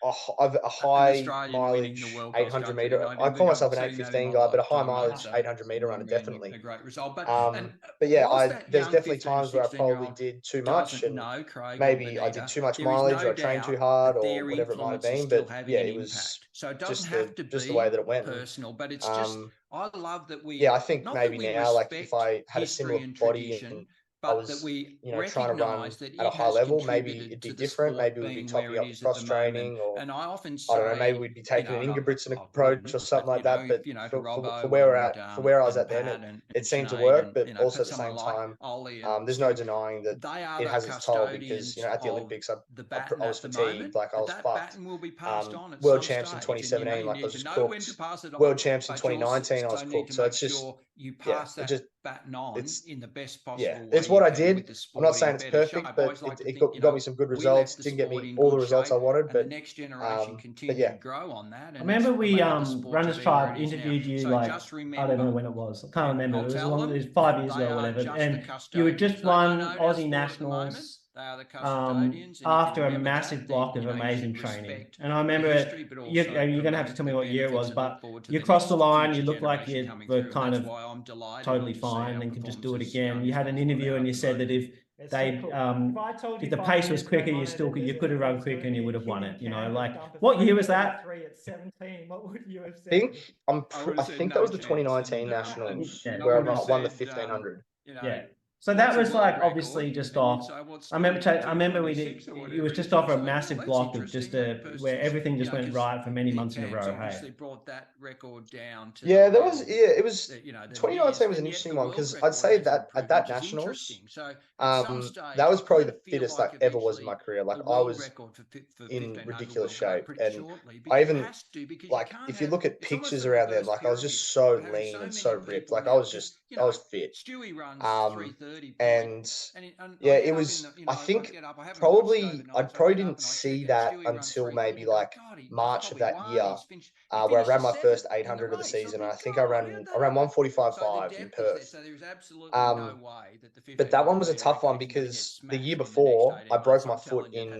a high mileage 800 meter. I call myself an 815 guy, but a high mileage 800 meter runner, definitely. A great result. But yeah, there's definitely times where I probably did too much, and maybe I did too much mileage, or I trained too hard, or whatever it might have been. But yeah, it was just the way that it went. Personal, but it's just I love that we. Yeah, I think maybe now, like if I had a similar body and I was, trying to run at a high level, maybe it'd be different. Maybe we'd be topping up cross training, or and I don't know, maybe we'd be taking an Ingebrigtsen approach or something like that. But for where we're at, for where I was at then, it seemed to work. But also at the same time, there's no denying that it has its toll, because at the Olympics I was fatigued, like I was fucked. World champs in 2017, like I was just cooked. World champs in 2019, I was cooked. So it's just it's in the best possible way. It's what I did. I'm not saying it's perfect, but it got me some good results. Didn't get me all the results I wanted, but the next generation continue to grow on that. I remember we Runners Tribe interviewed you, like, I don't know when it was. I can't remember. It was 5 years ago or whatever. And you had just won Aussie Nationals after a massive block of amazing training. And I remember you're going to have to tell me what year it was, but you crossed the line, you looked like you were kind of totally fine and could just do it again. You had an interview and you said that if the pace was quicker, you could have run quicker and you would have won it. Like, what year was that? What would you have said? I think that was the 2019 Nationals, where I won the 1500. Yeah. So that was like obviously just off. I remember it was just off a massive block of just where everything just went right for many months in a row. Hey, brought that record down to it was 2019 was an interesting one, because I'd say that at that Nationals, that was probably the fittest I ever was in my career. Like I was in ridiculous shape, and I even, like, if you look at pictures around then, like I was just so lean and so ripped. Like I was fit. And yeah, it was, I think I probably didn't see that until maybe like March of that year, where I ran my first 800 of the season. And I think I ran 145.5 in Perth. But that one was a tough one, because the year before I broke my foot in,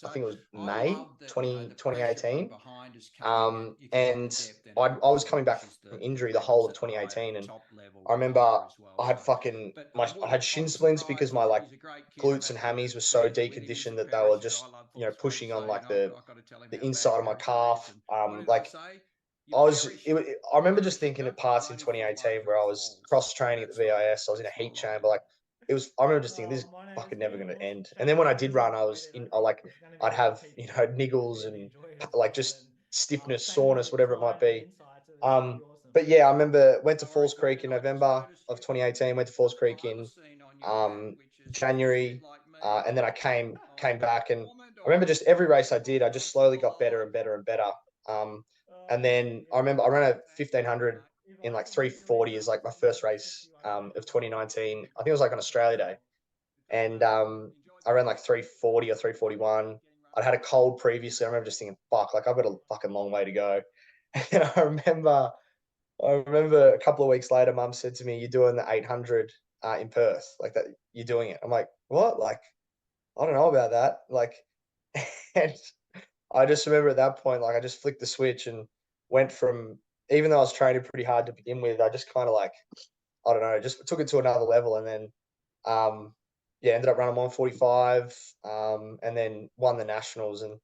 I think it was May 2018. And I was coming back from injury the whole of 2018. And I remember I had shin splints, because my like glutes and hammies were so deconditioned that they were just pushing on like the inside of my calf. I remember just thinking at parts in 2018 where I was cross training at the VIS. I was in a heat chamber, like I remember just thinking, this is fucking never going to end. And then when I did run, I'd have niggles and like just stiffness, soreness, whatever it might be. But yeah, I remember went to Falls Creek in November of 2018. Went to Falls Creek in January, and then I came back, and I remember just every race I did, I just slowly got better and better and better. And then I remember I ran a 1500 in like 340 as like my first race of 2019. I think it was like on Australia Day, and I ran like 340 or 341. I'd had a cold previously. I remember just thinking, fuck, like I've got a fucking long way to go. And I remember a couple of weeks later, Mum said to me, "You're doing the 800 in Perth, like that. You're doing it." I'm like, "What? Like, I don't know about that." Like, and I just remember at that point, like I just flicked the switch and went from, even though I was training pretty hard to begin with, I just kind of like, I don't know, just took it to another level, and then, ended up running 145, and then won the Nationals, and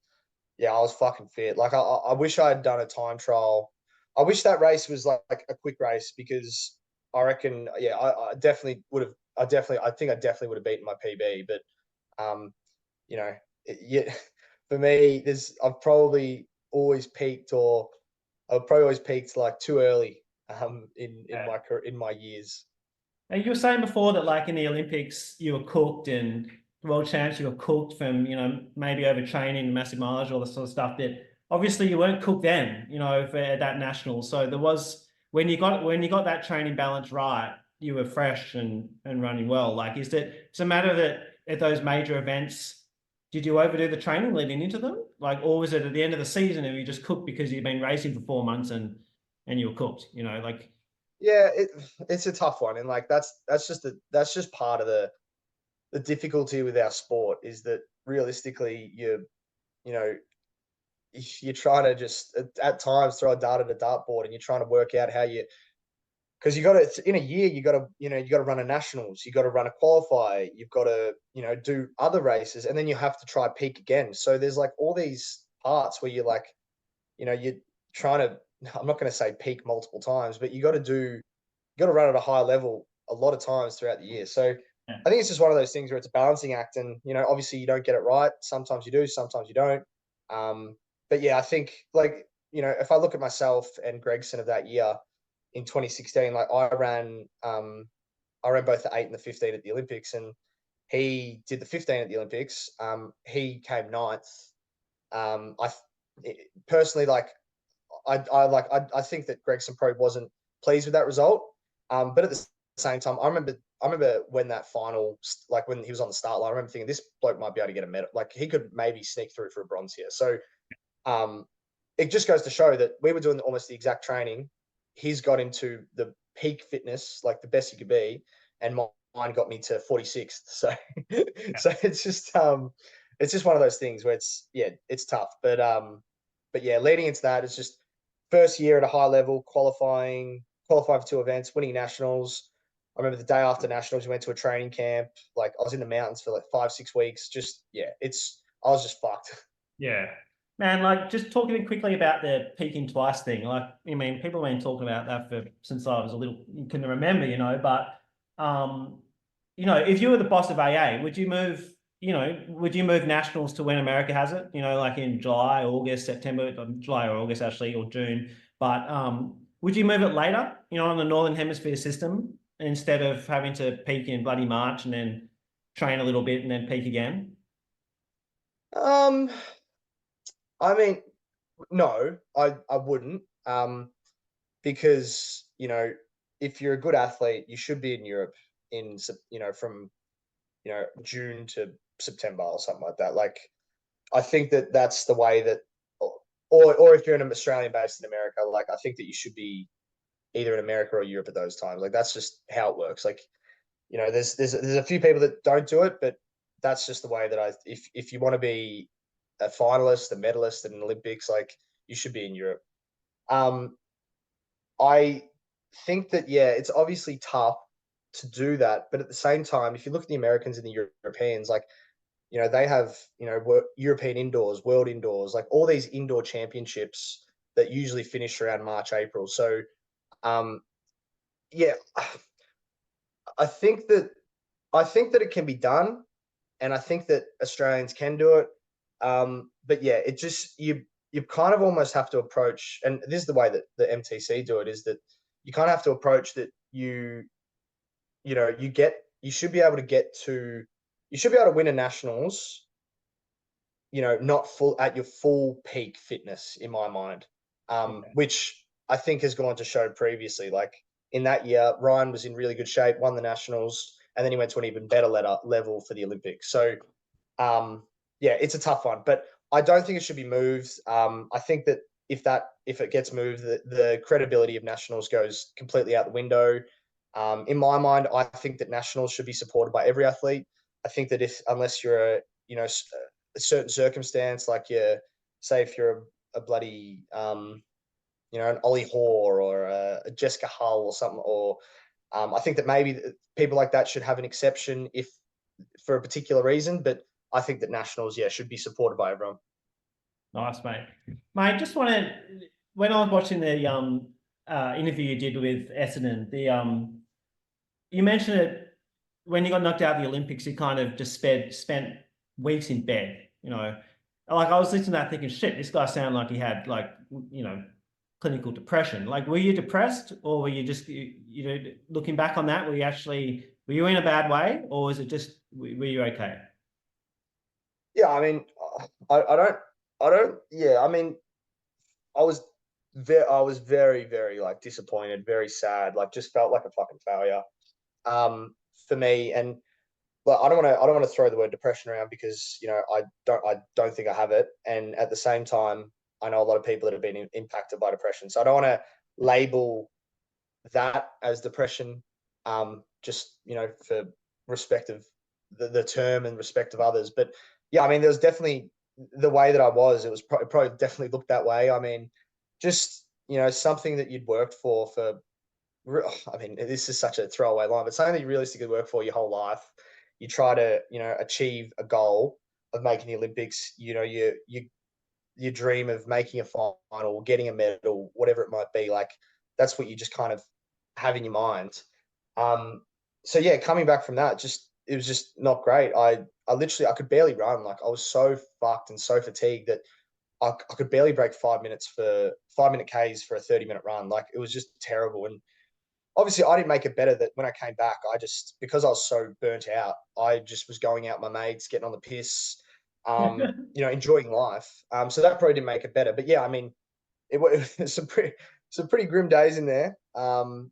yeah, I was fucking fit. Like I wish I had done a time trial. I wish that race was like a quick race, because I reckon, yeah, I definitely would have. I think I definitely would have beaten my PB. But, for me, I've probably always peaked, or I've probably always peaked like too early, in my years. And you were saying before that, like in the Olympics, you were cooked, and world champs, you were cooked from, maybe overtraining, massive mileage, all this sort of stuff. That obviously you weren't cooked then, for that national. So there was, when you got that training balance right, you were fresh and running well. Like, it's a matter that at those major events, did you overdo the training leading into them? Like, or was it at the end of the season and you just cooked because you've been racing for 4 months and you were cooked, like? Yeah, it's a tough one. And like, that's just part of the difficulty with our sport, is that realistically you're trying to just at times throw a dart at a dartboard, and you're trying to work out how you, because you got to, in a year, you got to run a nationals, you got to run a qualifier, you've got to, do other races, and then you have to try peak again. So there's like all these parts where you're like, you're trying to, I'm not going to say peak multiple times, but you got to run at a high level a lot of times throughout the year. So Yeah. I think it's just one of those things where it's a balancing act, and, obviously you don't get it right. Sometimes you do, sometimes you don't. But yeah, I think, like, if I look at myself and Gregson of that year in 2016, like I ran both the 8 and the 15 at the Olympics, and he did the 15 at the Olympics. He came ninth. Personally, like, I think that Gregson probably wasn't pleased with that result. But at the same time, I remember when that final, like when he was on the start line, I remember thinking this bloke might be able to get a medal. Like he could maybe sneak through for a bronze here. So it just goes to show that we were doing almost the exact training. He's got into the peak fitness, like the best he could be, and mine got me to 46th. So, so it's just one of those things where it's tough. But yeah, leading into that, it's just first year at a high level, qualifying for 2 events, winning nationals. I remember the day after nationals, we went to a training camp. Like I was in the mountains for like 5-6 weeks. Just, I was just fucked. Yeah. Man, like just talking quickly about the peaking twice thing. Like, I mean, people have been talking about that since I was a little, you can remember, but, if you were the boss of AA, would you move nationals to when America has it? Like in July, August, September, July or August actually, or June. But would you move it later, on the Northern Hemisphere system instead of having to peak in bloody March and then train a little bit and then peak again? I mean, no, I wouldn't. Because, if you're a good athlete, you should be in Europe from, June to September or something like that. Like, I think that that's the way that, or if you're an Australian based in America, like, I think that you should be either in America or Europe at those times. Like, that's just how it works. Like, there's a few people that don't do it, but that's just the way that if you want to be a finalist, a medalist in an Olympics, like you should be in Europe. I think that, it's obviously tough to do that. But at the same time, if you look at the Americans and the Europeans, like, they have, European indoors, world indoors, like all these indoor championships that usually finish around March, April. So, yeah, I think that it can be done, and I think that Australians can do it. But yeah, it just, you kind of almost have to approach, and this is the way that the MTC do it, is that you kind of have to approach that you should be able to win a nationals, not at your full peak fitness, in my mind. Which I think has gone to show previously. Like in that year, Ryan was in really good shape, won the nationals, and then he went to an even better level for the Olympics. So, it's a tough one, but I don't think it should be moved. I think that if it gets moved, the credibility of nationals goes completely out the window. In my mind, I think that nationals should be supported by every athlete. I think that unless you're a certain circumstance, like if you're a bloody, an Ollie Hoare or a Jessica Hull or something, or I think that maybe people like that should have an exception if for a particular reason. But I think that nationals, should be supported by everyone. Nice, mate. Mate, just when I was watching the interview you did with Essendon, you mentioned it when you got knocked out of the Olympics, you kind of just spent weeks in bed, Like I was listening to that thinking, shit, this guy sounded like he had clinical depression. Like, were you depressed, or were you just, looking back on that, were you in a bad way, or was it just, were you okay? Yeah, I mean, I mean, I was very, very like disappointed, very sad, like just felt like a fucking failure. For me, and well, I don't want to throw the word depression around, because I don't think I have it, and at the same time, I know a lot of people that have been impacted by depression, so I don't want to label that as depression. Just for respect of the term and respect of others, but yeah, I mean, there was definitely the way that I was, it was probably definitely looked that way. I mean, just, something that you'd worked for, I mean, this is such a throwaway line, but something that you realistically work for your whole life. You try to, achieve a goal of making the Olympics, you dream of making a final, getting a medal, whatever it might be. Like, that's what you just kind of have in your mind. So yeah, coming back from that, it was just not great. I literally, I could barely run. Like, I was so fucked and so fatigued that I could barely break 5 minutes for 5-minute Ks for a 30-minute run. Like, it was just terrible. And obviously I didn't make it better that when I came back, because I was so burnt out, I just was going out with my mates, getting on the piss, enjoying life. So that probably didn't make it better. But yeah, I mean, it was some pretty grim days in there. And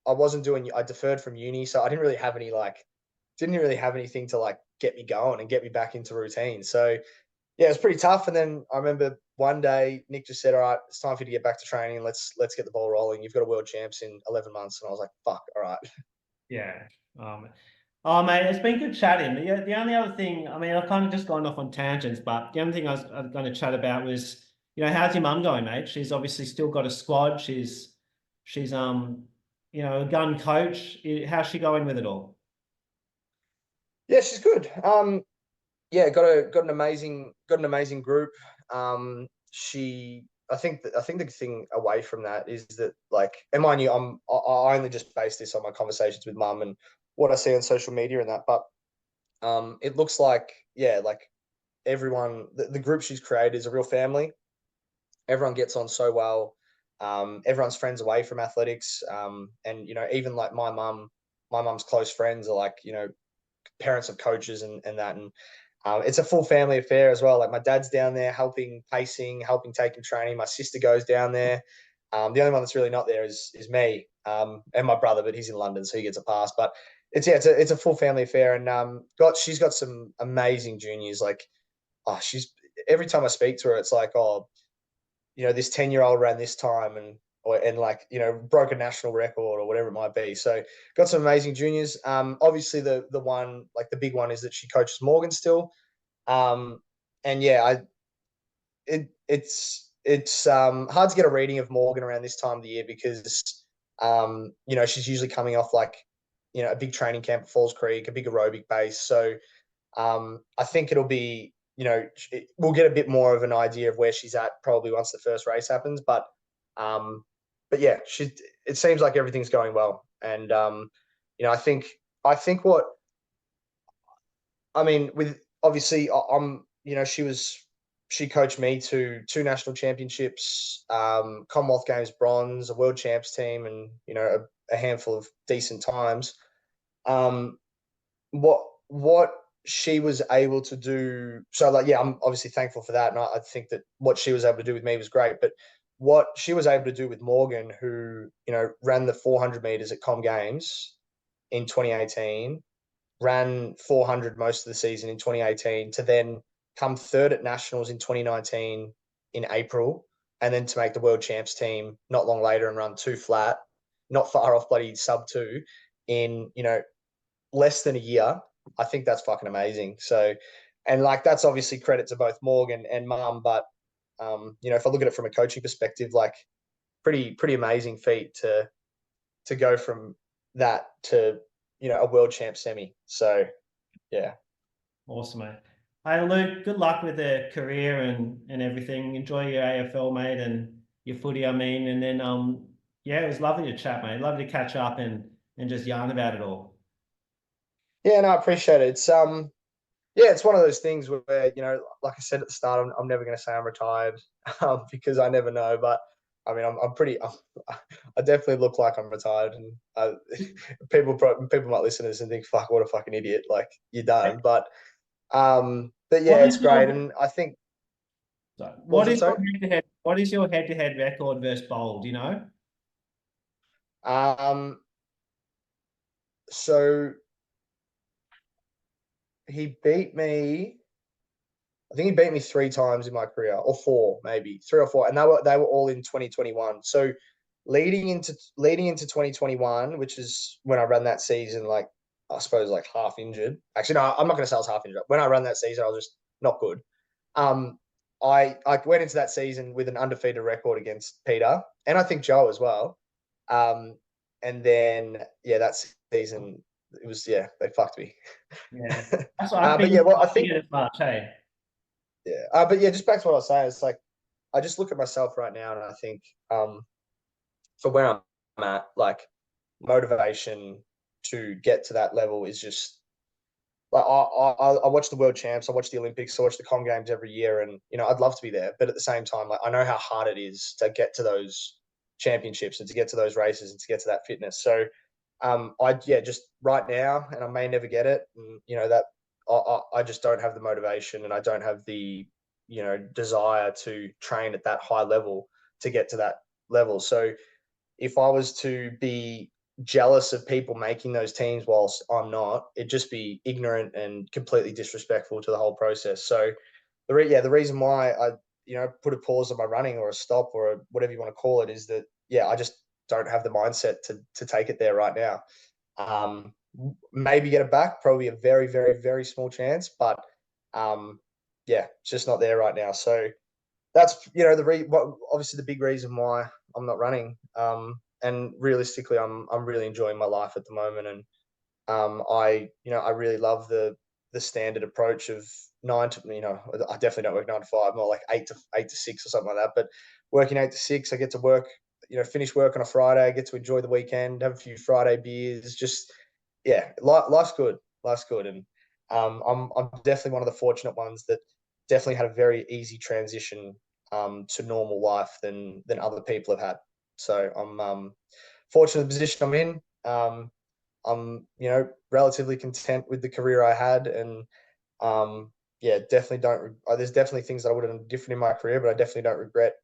I deferred from uni, so I didn't really have anything to like get me going and get me back into routine. So yeah, it was pretty tough. And then I remember one day Nick just said, "All right, it's time for you to get back to training. Let's get the ball rolling. You've got a world champs in 11 months." And I was like, "Fuck, all right." Yeah. Oh, mate, it's been good chatting. The only other thing, I mean, I've kind of just gone off on tangents, but the only thing I was going to chat about was, how's your mum going, mate? She's obviously still got a squad. She's a gun coach. How's she going with it all? Yeah, she's good. Yeah, got an amazing group. I think the thing away from that is that, like, and mind you, I only just based this on my conversations with mum and what I see on social media and that, but it looks like, yeah, like everyone, the group she's created is a real family. Everyone gets on so well. Everyone's friends away from athletics. And even like my mum's close friends are like, parents of coaches and that. And it's a full family affair as well. Like, my dad's down there helping pacing, helping taking training. My sister goes down there. The only one that's really not there is me, and my brother, but he's in London, so he gets a pass. But it's a full family affair. And she's got some amazing juniors. Like, every time I speak to her, it's like, oh, this 10-year-old ran this time and like, broke a national record or whatever it might be. So got some amazing juniors. Obviously the one, like the big one, is that she coaches Morgan still. And yeah, it's hard to get a reading of Morgan around this time of the year because, she's usually coming off like, a big training camp at Falls Creek, a big aerobic base. So I think it'll be, we'll get a bit more of an idea of where she's at probably once the first race happens. But yeah, it seems like everything's going well. And, I think with obviously she coached me to 2 national championships, Commonwealth Games bronze, a world champs team, and, a handful of decent times. What she was able to do, so like, yeah, I'm obviously thankful for that. And I think that what she was able to do with me was great, but what she was able to do with Morgan, who, ran the 400 meters at Com Games in 2018, ran 400 most of the season in 2018, to then come third at nationals in 2019 in April, and then to make the world champs team not long later and run 2 flat, not far off bloody sub 2 in, less than a year. I think that's fucking amazing. So, and like, that's obviously credit to both Morgan and mum, but if I look at it from a coaching perspective, like, pretty amazing feat to go from that to, a world champ semi. So yeah. Awesome, mate. Hey, Luke, good luck with the career and everything. Enjoy your AFL, mate, and your footy, I mean. And then yeah, it was lovely to chat, mate. Lovely to catch up and just yarn about it all. Yeah, no, I appreciate it. It's yeah, it's one of those things where, like I said at the start, I'm never going to say I'm retired, because I never know. But I mean, I definitely look like I'm retired, and people might listen to this and think, "Fuck, what a fucking idiot!" Like, you're done. But yeah, it's great, and I think. What is your head-to-head record versus Bold? Do you know? So he beat me. I think he beat me 3 times in my career, or 4, maybe 3 or 4, and they were all in 2021. So leading into 2021, which is when I ran that season, like, I suppose, like, half injured. Actually, no, I'm not going to say I was half injured. When I ran that season, I was just not good. I went into that season with an undefeated record against Peter, and I think Joe as well. And then that season it was they fucked me. Yeah, that's what I think. I think it's much, hey. Yeah, but just back to what I was saying, it's like I just look at myself right now, and I think for where I'm at, like motivation to get to that level is just like I watch the World Champs, I watch the Olympics, I watch the Com Games every year, and I'd love to be there, but at the same time, like I know how hard it is to get to those championships and to get to those races and to get to that fitness. So just right now, and I may never get it, and that I just don't have the motivation, and I don't have the desire to train at that high level to get to that level. So if I was to be jealous of people making those teams whilst I'm not, it'd just be ignorant and completely disrespectful to the whole process. So the reason why I put a pause on my running or a stop or whatever you want to call it is that I just don't have the mindset to take it there right now. Maybe get it back, probably a very, very, very small chance, but it's just not there right now. So that's obviously the big reason why I'm not running. And realistically, I'm really enjoying my life at the moment, and I really love the standard approach of 9 to I definitely don't work 9 to 5, more like 8 to 6 or something like that. But working 8 to 6, I get to work, finish work on a Friday, I get to enjoy the weekend, have a few Friday beers, just life's good, and I'm definitely one of the fortunate ones that definitely had a very easy transition to normal life than other people have had. So I'm fortunate in the position I'm in. I'm relatively content with the career I had, and definitely don't. There's definitely things that I would have done different in my career, but I definitely don't regret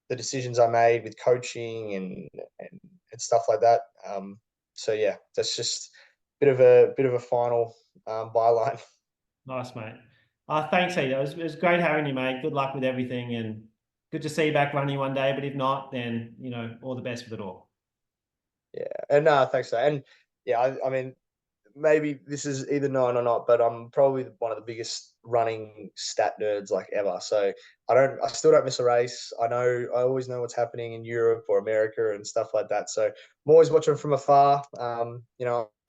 the decisions I made with coaching and stuff like that. That's just a bit of a final byline. Nice, mate. Thanks, Heath. It was great having you, mate. Good luck with everything, and good to see you back running one day. But if not, then all the best with it all. Yeah, and thanks for that. And I mean, maybe this is either known or not, but I'm probably one of the biggest running stat nerds like ever. So I still don't miss a race. I always know what's happening in Europe or America and stuff like that. So I'm always watching from afar. I'm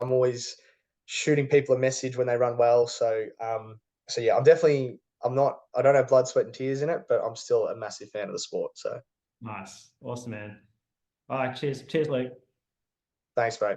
always shooting people a message when they run well. So I don't have blood, sweat and tears in it, but I'm still a massive fan of the sport. So nice. Awesome, man. All right. Cheers, Luke. Thanks, mate.